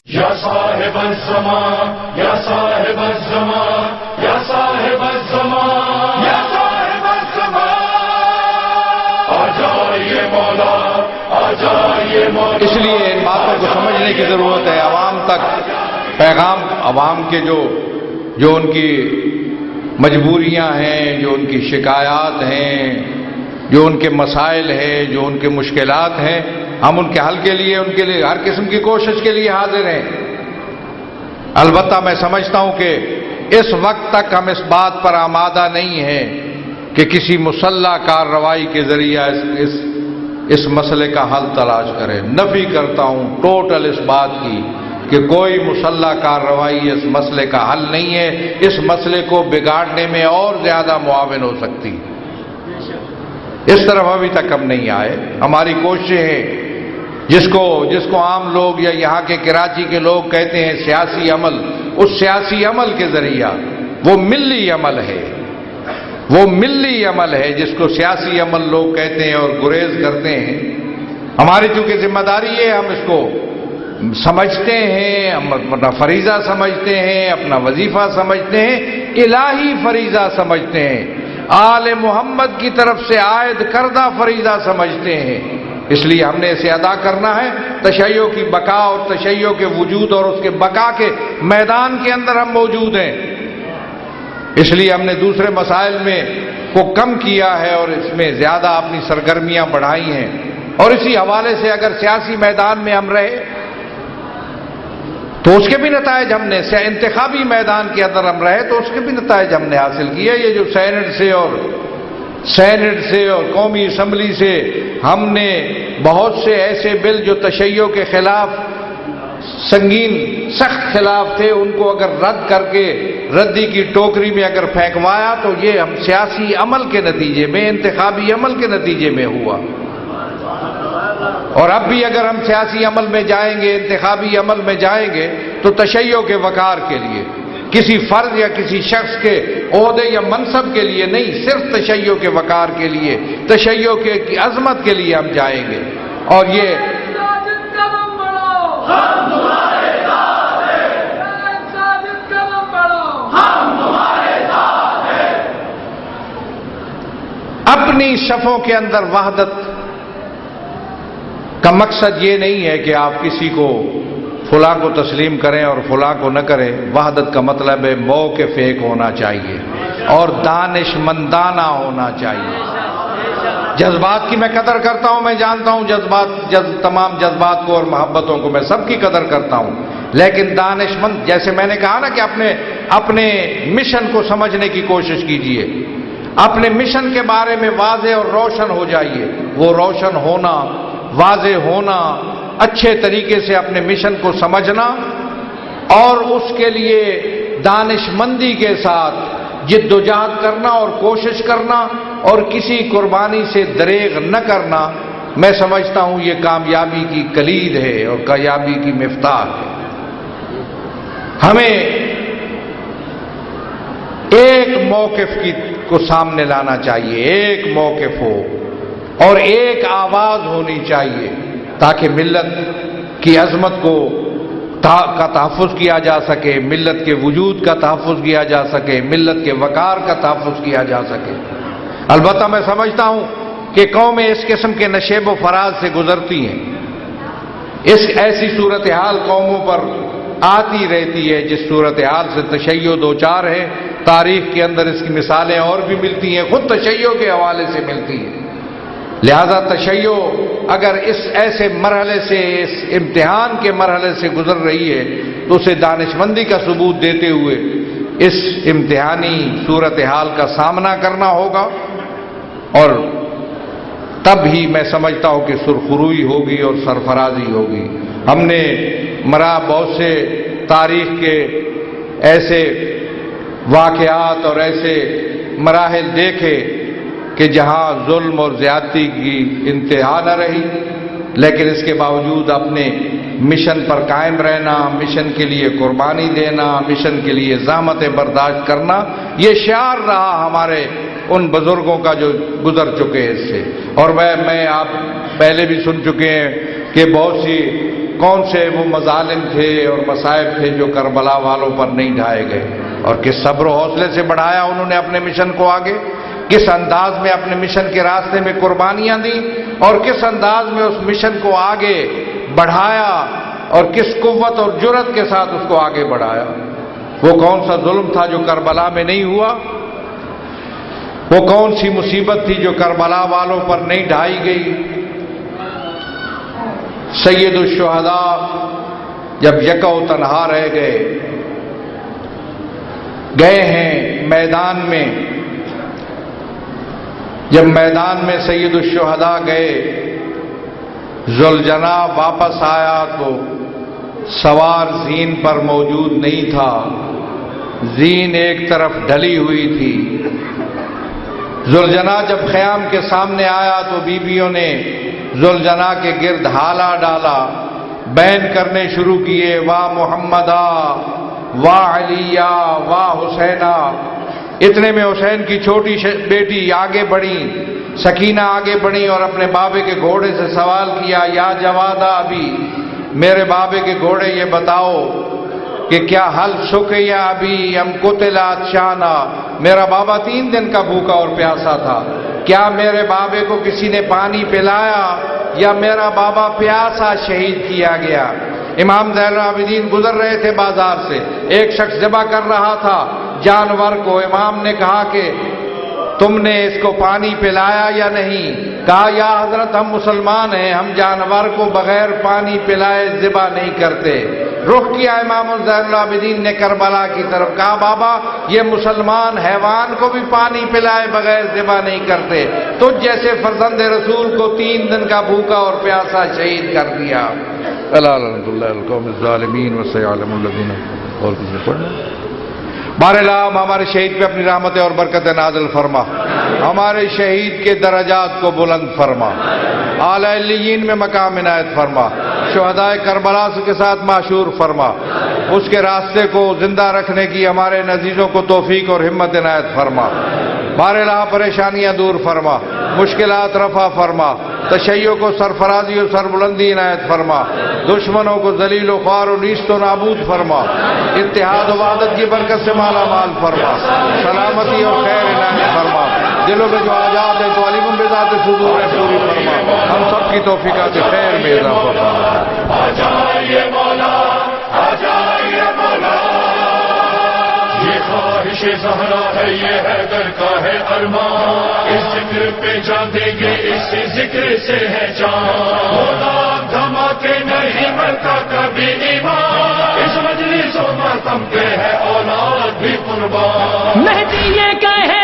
یا صاحب الزمان یا صاحب الزمان یا صاحب الزمان یا صاحب الزمان آ جائیے مولا آ جائیے مولا. اس لیے ان باتوں کو سمجھنے کی ضرورت ہے. عوام تک پیغام، عوام کے جو ان کی مجبوریاں ہیں، جو ان کی شکایات ہیں، جو ان کے مسائل ہیں، جو ان کے مشکلات ہیں، ہم ان کے حل کے لیے، ان کے لیے ہر قسم کی کوشش کے لیے حاضر ہیں. البتہ میں سمجھتا ہوں کہ اس وقت تک ہم اس بات پر آمادہ نہیں ہیں کہ کسی مسلح کارروائی کے ذریعہ اس مسئلے کا حل تلاش کریں. نفی کرتا ہوں ٹوٹل اس بات کی کہ کوئی مسلح کارروائی اس مسئلے کا حل نہیں ہے. اس مسئلے کو بگاڑنے میں اور زیادہ معاون ہو سکتی. اس طرف ابھی تک ہم نہیں آئے. ہماری کوششیں ہیں جس کو عام لوگ یا یہاں کے کراچی کے لوگ کہتے ہیں سیاسی عمل، اس سیاسی عمل کے ذریعہ وہ ملی عمل ہے، وہ ملی عمل ہے جس کو سیاسی عمل لوگ کہتے ہیں اور گریز کرتے ہیں. ہماری چونکہ ذمہ داری ہے، ہم اس کو سمجھتے ہیں، ہم اپنا فریضہ سمجھتے ہیں، اپنا وظیفہ سمجھتے ہیں، الہی فریضہ سمجھتے ہیں، آل محمد کی طرف سے عائد کردہ فریضہ سمجھتے ہیں. اس لیے ہم نے اسے ادا کرنا ہے. تشیع کی بقا اور تشیع کے وجود اور اس کے بقا کے میدان کے اندر ہم موجود ہیں. اس لیے ہم نے دوسرے مسائل میں کو کم کیا ہے اور اس میں زیادہ اپنی سرگرمیاں بڑھائی ہیں. اور اسی حوالے سے اگر سیاسی میدان میں ہم رہے تو اس کے بھی نتائج ہم نے، انتخابی میدان کے اندر ہم رہے تو اس کے بھی نتائج ہم نے حاصل کیے. یہ جو سینٹ سے اور قومی اسمبلی سے ہم نے بہت سے ایسے بل جو تشیع کے خلاف سنگین سخت خلاف تھے، ان کو اگر رد کر کے ردی کی ٹوکری میں اگر پھینکوایا تو یہ ہم سیاسی عمل کے نتیجے میں، انتخابی عمل کے نتیجے میں ہوا. اور اب بھی اگر ہم سیاسی عمل میں جائیں گے، انتخابی عمل میں جائیں گے تو تشیع کے وقار کے لیے، کسی فرد یا کسی شخص کے عہدے یا منصب کے لیے نہیں، صرف تشیع کے وقار کے لیے، تشیع کی عظمت کے لیے ہم جائیں گے. اور یہ اپنی صفوں کے اندر وحدت کا مقصد یہ نہیں ہے کہ آپ کسی کو فلاں کو تسلیم کریں اور فلاں کو نہ کریں. وحدت کا مطلب ہے موقف ایک ہونا چاہیے اور دانش مندانہ ہونا چاہیے. جذبات کی میں قدر کرتا ہوں، میں جانتا ہوں تمام جذبات کو اور محبتوں کو میں سب کی قدر کرتا ہوں، لیکن دانش مند، جیسے میں نے کہا نا کہ اپنے مشن کو سمجھنے کی کوشش کیجئے، اپنے مشن کے بارے میں واضح اور روشن ہو جائیے. وہ روشن ہونا، واضح ہونا، اچھے طریقے سے اپنے مشن کو سمجھنا اور اس کے لیے دانش مندی کے ساتھ جد و جہد کرنا اور کوشش کرنا اور کسی قربانی سے دریغ نہ کرنا، میں سمجھتا ہوں یہ کامیابی کی کلید ہے اور کامیابی کی مفتاح ہے. ہمیں ایک موقف کو سامنے لانا چاہیے، ایک موقف ہو اور ایک آواز ہونی چاہیے تاکہ ملت کی عظمت کا تحفظ کیا جا سکے، ملت کے وجود کا تحفظ کیا جا سکے، ملت کے وقار کا تحفظ کیا جا سکے. البتہ میں سمجھتا ہوں کہ قومیں اس قسم کے نشیب و فراز سے گزرتی ہیں. ایسی صورتحال قوموں پر آتی رہتی ہے جس صورتحال سے تشیع دوچار ہے. تاریخ کے اندر اس کی مثالیں اور بھی ملتی ہیں، خود تشیع کے حوالے سے ملتی ہیں. لہذا تشیع اگر اس ایسے مرحلے سے، اس امتحان کے مرحلے سے گزر رہی ہے تو اسے دانشمندی کا ثبوت دیتے ہوئے اس امتحانی صورتحال کا سامنا کرنا ہوگا، اور تب ہی میں سمجھتا ہوں کہ سرخروئی ہوگی اور سرفرازی ہوگی. ہم نے بہت سے تاریخ کے ایسے واقعات اور ایسے مراحل دیکھے کہ جہاں ظلم اور زیادتی کی انتہا نہ رہی، لیکن اس کے باوجود اپنے مشن پر قائم رہنا، مشن کے لیے قربانی دینا، مشن کے لیے زحمتیں برداشت کرنا، یہ شعار رہا ہمارے ان بزرگوں کا جو گزر چکے ہیں اس سے. اور میں آپ پہلے بھی سن چکے ہیں کہ بہت سی کون سے وہ مظالم تھے اور مصائب تھے جو کربلا والوں پر نہیں ڈھائے گئے، اور کس صبر و حوصلے سے بڑھایا انہوں نے اپنے مشن کو آگے، کس انداز میں اپنے مشن کے راستے میں قربانیاں دیں، اور کس انداز میں اس مشن کو آگے بڑھایا، اور کس قوت اور جرأت کے ساتھ اس کو آگے بڑھایا۔ وہ کون سا ظلم تھا جو کربلا میں نہیں ہوا؟ وہ کون سی مصیبت تھی جو کربلا والوں پر نہیں ڈھائی گئی؟ سید الشہداء جب یکا و تنہا رہ گئے ہیں میدان میں، جب میدان میں سید الشہداء گئے، ذوالجناح واپس آیا تو سوار زین پر موجود نہیں تھا، زین ایک طرف ڈھلی ہوئی تھی۔ ذوالجناح جب خیام کے سامنے آیا تو بیویوں نے ذوالجناح کے گرد ہالا ڈالا، بین کرنے شروع کیے، واہ محمدہ، واہ علیہ، واہ حسینہ۔ اتنے میں حسین کی چھوٹی بیٹی آگے بڑھی، سکینہ آگے بڑھی اور اپنے بابے کے گھوڑے سے سوال کیا، یا جوادہ ابھی، میرے بابے کے گھوڑے یہ بتاؤ کہ کیا حل سکیا ابھی ہم قتلا شانہ، میرا بابا 3 دن کا بھوکا اور پیاسا تھا، کیا میرے بابے کو کسی نے پانی پلایا یا میرا بابا پیاسا شہید کیا گیا؟ امام زین العابدین گزر رہے تھے بازار سے، ایک شخص ذبح کر رہا تھا جانور کو، امام نے کہا کہ تم نے اس کو پانی پلایا یا نہیں؟ کہا یا حضرت ہم مسلمان ہیں، ہم جانور کو بغیر پانی پلائے ذبح نہیں کرتے۔ رخ کیا امام زین العابدین نے کربلا کی طرف، کہا بابا یہ مسلمان حیوان کو بھی پانی پلائے بغیر ذبح نہیں کرتے، تجھ جیسے فرزند رسول کو 3 دن کا بھوکا اور پیاسا شہید کر دیا۔ اللہ اللہ القوم الظالمین وسيعلم الذين، اور کچھ نہیں پڑھنا۔ بہرحال ہمارے شہید پہ اپنی رحمت اور برکت نازل فرما، ہمارے شہید کے درجات کو بلند فرما، اعلی علیین میں مقام عنایت فرما، شہداء کربلا کے ساتھ معشور فرما، اس کے راستے کو زندہ رکھنے کی ہمارے عزیزوں کو توفیق اور ہمت عنایت فرما، بہرحال پریشانیاں دور فرما، مشکلات رفع فرما، تشیع کو سرفرازی اور سربلندی عنایت فرما، دشمنوں کو ذلیل و خوار و نیست و نابود فرما، اتحاد و وحدت کی برکت سے مالا مال فرما، سلامتی اور خیر عنایت فرما، دلوں میں جو آزاد ہے تو علیم بذات صدور ہے پوری فرما، ہم سب کی توفیقات خیر میں اضافہ فرما۔ آجائیے مولا، آجائیے مولا، یہ خواہش زہرا ہے، یہ حیدر کا ہے ارمان، اس ذکر پہ جان دیں گے، اس ذکر سے ہے جان، مولا دھماکے نہیں مرتا کبھی ایمان، اس مجلس و ماتم پہ ہے اولاد بھی قربان۔ مہدی یہ کہے